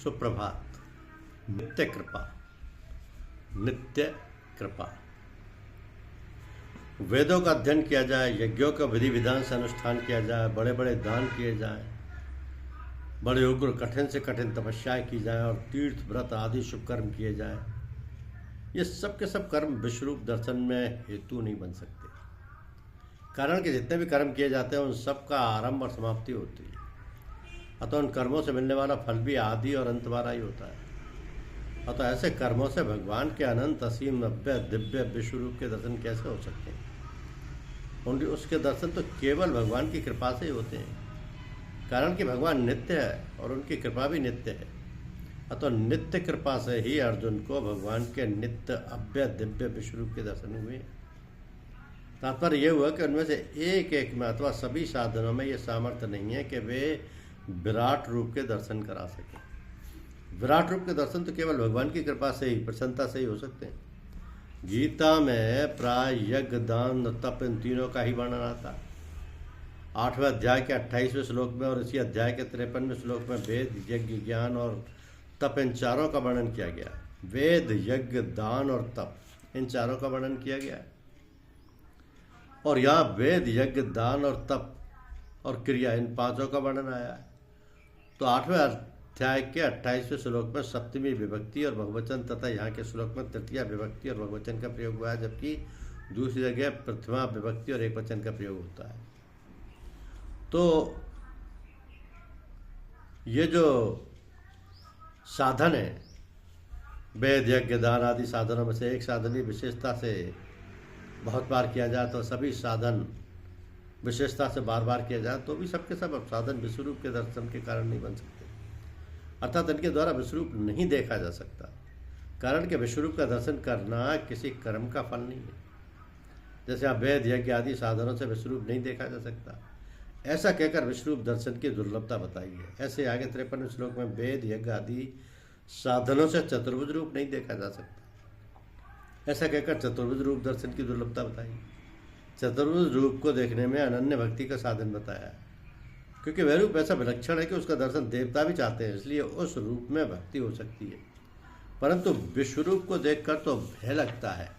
सुप्रभात। नित्य कृपा, नित्य कृपा। वेदों का अध्ययन किया जाए, यज्ञों का विधि विधान से अनुष्ठान किया जाए, बड़े बड़े दान किए जाएं, बड़े उग्र कठिन से कठिन तपस्याएं की जाएं और तीर्थ व्रत आदि शुभ कर्म किए जाएं, ये सब के सब कर्म विश्वरूप दर्शन में हेतु नहीं बन सकते। कारण कि जितने भी कर्म किए जाते हैं उन सब का आरंभ और समाप्ति होती है, अतः उन कर्मों से मिलने वाला फल भी आदि और अंत वाला ही होता है। अतः ऐसे कर्मों से भगवान के अनंत असीम नव्य दिव्य विश्वरूप के दर्शन कैसे हो सकते हैं? उसके दर्शन तो केवल भगवान की कृपा से ही होते हैं। कारण कि भगवान नित्य है और उनकी कृपा भी नित्य है। अतः नित्य कृपा से ही अर्जुन को भगवान के नित्य अव्य दिव्य विश्वरूप के दर्शन हुए। तात्पर्य यह हुआ कि उनमें से एक एक में अथवा सभी साधनों में यह सामर्थ्य नहीं है कि वे विराट रूप के दर्शन करा सकें। विराट रूप के दर्शन तो केवल भगवान की कृपा से ही, प्रसन्नता से ही हो सकते हैं। गीता में प्राय यज्ञ दान तप इन तीनों का ही वर्णन आता है। 8वें अध्याय के 28वें श्लोक में और इसी अध्याय के 53वें श्लोक में वेद यज्ञ ज्ञान और तप इन चारों का वर्णन किया गया। वेद यज्ञ दान और तप इन चारों का वर्णन किया गया है। और यहाँ वेद यज्ञ दान और तप और क्रिया इन पांचों का वर्णन आया है। तो 8वें अध्याय के 28वें श्लोक में सप्तमी विभक्ति और बहुवचन तथा यहाँ के श्लोक में तृतीया विभक्ति और बहुवचन का प्रयोग हुआ है, जबकि दूसरी जगह प्रथमा विभक्ति और एक वचन का प्रयोग होता है। तो ये जो साधन है, वेद यज्ञ दान आदि साधनों में से एक साधन ही विशेषता से बहुत बार किया जाए तो सभी साधन विशेषता से बार बार किया जाए तो भी सबके सब साधन विश्वरूप के दर्शन के कारण नहीं बन सकते, अर्थात इनके द्वारा विश्वरूप नहीं देखा जा सकता। कारण कि विश्वरूप का दर्शन करना किसी कर्म का फल नहीं है। जैसे आप वेद यज्ञ आदि साधनों से विश्वरूप नहीं देखा जा सकता, ऐसा कहकर विश्वरूप दर्शन की दुर्लभता बताई है। ऐसे आगे 53वें श्लोक में वेद यज्ञ आदि साधनों से चतुर्भुज रूप नहीं देखा जा सकता, ऐसा कहकर चतुर्भुज रूप दर्शन की दुर्लभता बताई। चतुर्भुज रूप को देखने में अनन्य भक्ति का साधन बताया है, क्योंकि वह रूप ऐसा विलक्षण है कि उसका दर्शन देवता भी चाहते हैं, इसलिए उस रूप में भक्ति हो सकती है। परंतु विश्वरूप को देखकर तो भय लगता है,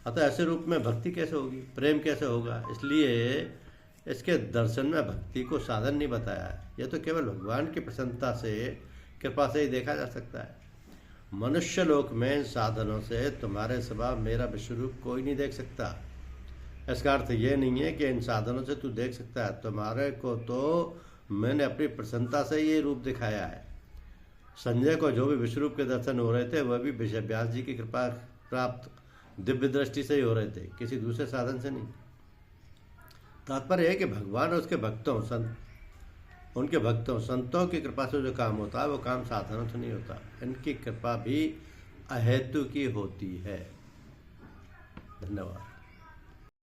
अतः ऐसे रूप में भक्ति कैसे होगी, प्रेम कैसे होगा? इसलिए इसके दर्शन में भक्ति को साधन नहीं बताया है। यह तो केवल भगवान की प्रसन्नता से, कृपा से ही देखा जा सकता है। मनुष्य लोक में इन साधनों से तुम्हारे सिवा मेरा विश्वरूप कोई नहीं देख सकता। इसका अर्थ ये नहीं है कि इन साधनों से तू देख सकता है, तुम्हारे को तो मैंने अपनी प्रसन्नता से ये रूप दिखाया है। संजय को जो भी विश्वरूप के दर्शन हो रहे थे वह भी व्यास जी की कृपा प्राप्त दिव्य दृष्टि से ही हो रहे थे, किसी दूसरे साधन से नहीं। तात्पर्य है कि भगवान और उसके भक्तों उनके भक्तों संतों की कृपा से जो काम होता है वो काम साधनों से नहीं होता। इनकी कृपा भी अहेतु की होती है। धन्यवाद।